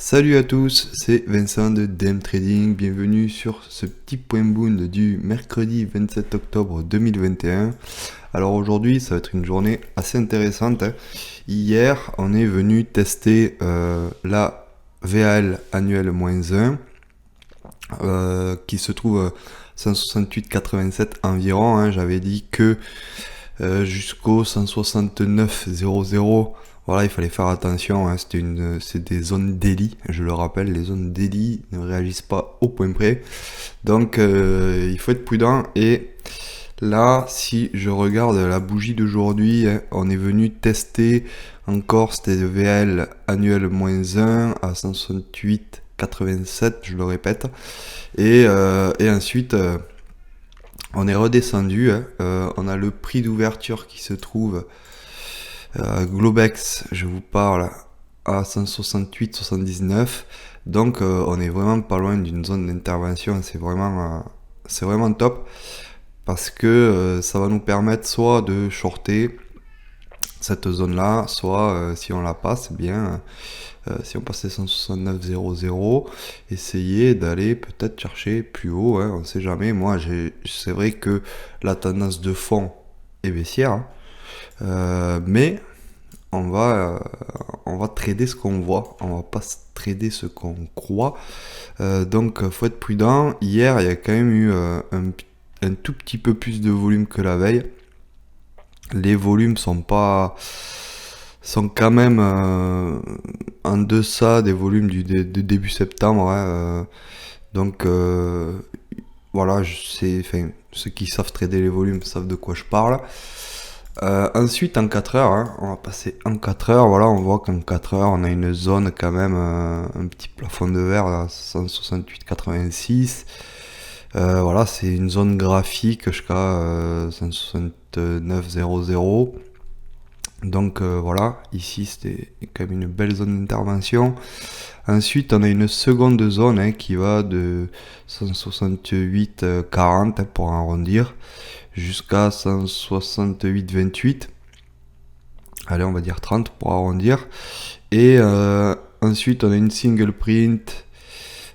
Salut à tous, c'est Vincent de DM Trading, bienvenue sur ce petit point bound du mercredi 27 octobre 2021. Alors aujourd'hui ça va être une journée assez intéressante. Hier on est venu tester la VAL annuelle -1 qui se trouve 168,87 environ. J'avais dit que jusqu'au 169,00, voilà, il fallait faire attention, c'est des zones daily, je le rappelle, les zones daily ne réagissent pas au point près, donc il faut être prudent. Et là, si je regarde la bougie d'aujourd'hui, on est venu tester encore, c'était le VL annuel -1 à 168,87, je le répète, et ensuite on est redescendu, on a le prix d'ouverture qui se trouve Globex, je vous parle, à 168,79. Donc on est vraiment pas loin d'une zone d'intervention. C'est vraiment top, parce que ça va nous permettre soit de shorter cette zone là, soit si on la passe bien, si on passait 169,00, essayer d'aller peut-être chercher plus haut, on sait jamais. Moi c'est vrai que la tendance de fond est baissière, mais on va trader ce qu'on voit, on va pas trader ce qu'on croit. Donc faut être prudent. Hier il y a quand même eu un tout petit peu plus de volume que la veille. Les volumes sont quand même en deçà des volumes de début septembre. Donc voilà, ceux qui savent trader les volumes savent de quoi je parle. Ensuite en 4 heures, on va passer en 4 heures. Voilà, on voit qu'en 4 heures on a une zone quand même, un petit plafond de verre à 168,86. Voilà, c'est une zone graphique jusqu'à 169,00. Donc voilà, ici c'était quand même une belle zone d'intervention. Ensuite on a une seconde zone qui va de 168,40 pour arrondir jusqu'à 168,28. Allez, on va dire 30 pour arrondir. Et ensuite on a une single print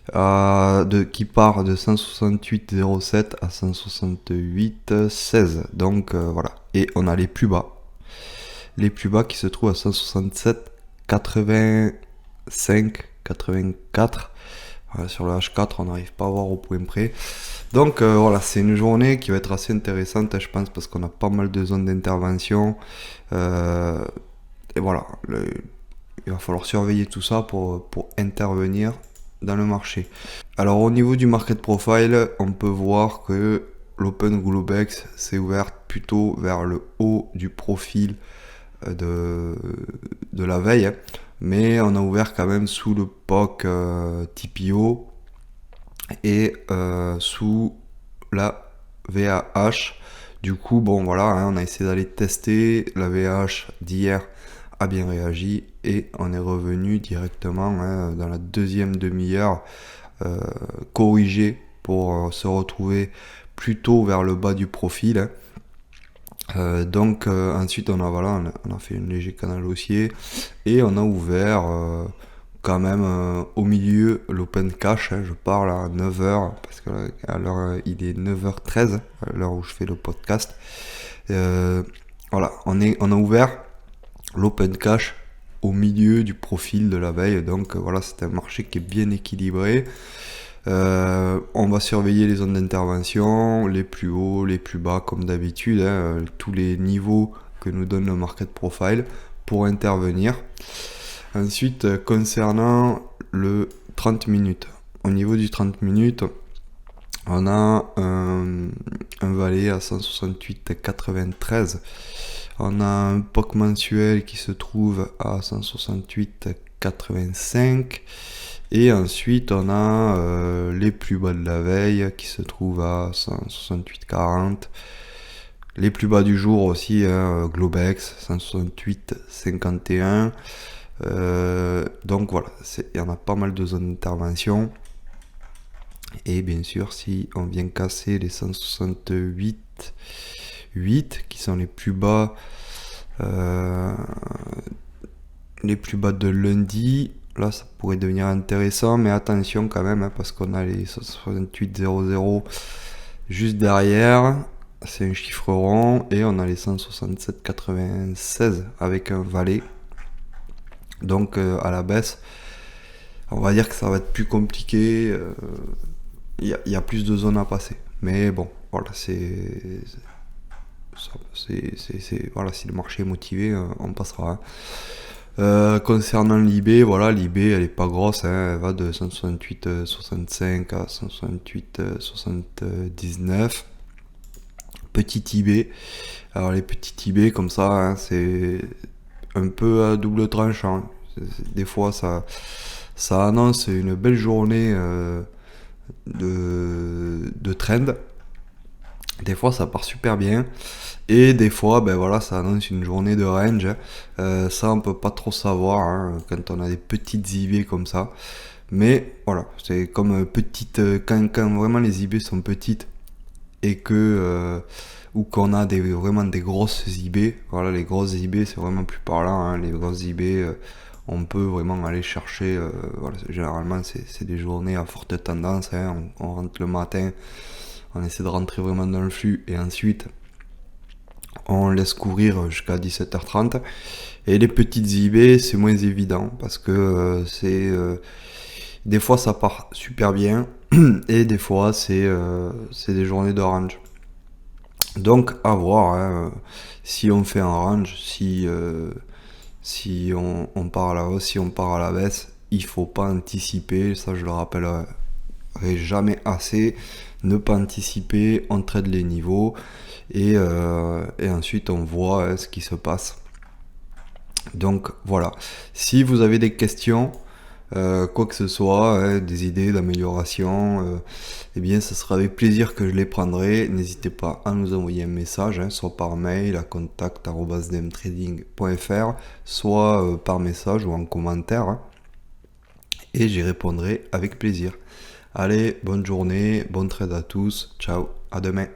qui part de 168,07 à 168,16. Donc voilà. Et on a les plus bas. Les plus bas qui se trouvent à 167,85, 84. Sur le H4, on n'arrive pas à voir au point près. Donc voilà, c'est une journée qui va être assez intéressante, je pense, parce qu'on a pas mal de zones d'intervention. Et voilà, il va falloir surveiller tout ça pour intervenir dans le marché. Alors au niveau du market profile, on peut voir que l'Open Globex s'est ouvert plutôt vers le haut du profil de la veille, mais on a ouvert quand même sous le POC TPO et sous la VAH. Du coup, bon voilà, on a essayé d'aller tester. La VAH d'hier a bien réagi et on est revenu directement dans la deuxième demi-heure corrigé pour se retrouver plutôt vers le bas du profil. Donc ensuite on a fait un léger canal haussier et on a ouvert quand même au milieu l'open cash, je parle à 9h, parce que à l'heure il est 9h13 à l'heure où je fais le podcast. Voilà, on a ouvert l'open cash au milieu du profil de la veille, donc voilà, c'est un marché qui est bien équilibré. On va surveiller les zones d'intervention, les plus hauts, les plus bas, comme d'habitude, tous les niveaux que nous donne le market profile pour intervenir. Ensuite, concernant le 30 minutes, au niveau du 30 minutes, on a un valet à 168,93. On a un POC mensuel qui se trouve à 168,85. Et ensuite, on a les plus bas de la veille qui se trouvent à 168,40. Les plus bas du jour aussi, Globex, 168,51. Donc voilà, il y en a pas mal de zones d'intervention. Et bien sûr, si on vient casser les 168,8 qui sont les plus bas de lundi, là ça pourrait devenir intéressant, mais attention quand même, hein, parce qu'on a les 168,00 juste derrière, c'est un chiffre rond, et on a les 167,96 avec un valet. Donc à la baisse, on va dire que ça va être plus compliqué, il y a plus de zones à passer. Mais bon, voilà, voilà, si le marché est motivé, on passera. Hein. Concernant l'IB, voilà, l'IB elle est pas grosse, hein, elle va de 168,65 à 168,79. Petit IB, alors les petits IB comme ça, hein, c'est un peu à double tranchant. Des fois ça annonce une belle journée de trend. Des fois ça part super bien. Et des fois, ben voilà, ça annonce une journée de range. Ça, on peut pas trop savoir hein, quand on a des petites IB comme ça. Mais voilà, c'est comme quand vraiment les IB sont petites et que ou qu'on a vraiment des grosses IB. Voilà, les grosses IB, c'est vraiment plus parlant. Hein, les grosses IB, on peut vraiment aller chercher. Voilà, généralement, c'est des journées à forte tendance. Hein, on rentre le matin, on essaie de rentrer vraiment dans le flux et ensuite on laisse courir jusqu'à 17h30. Et les petites IB, c'est moins évident parce que des fois ça part super bien et des fois c'est des journées de range. Donc à voir hein, si on fait un range, si on part à la hausse, si on part à la baisse, il faut pas anticiper, ça je le rappellerai jamais assez, ne pas anticiper, on trade les niveaux et ensuite on voit hein, ce qui se passe. Donc voilà, si vous avez des questions, quoi que ce soit, hein, des idées d'amélioration, eh bien ce sera avec plaisir que je les prendrai. N'hésitez pas à nous envoyer un message, hein, soit par mail à contact@dmtrading.fr, soit par message ou en commentaire, hein, et j'y répondrai avec plaisir. Allez, bonne journée, bon trade à tous, ciao, à demain.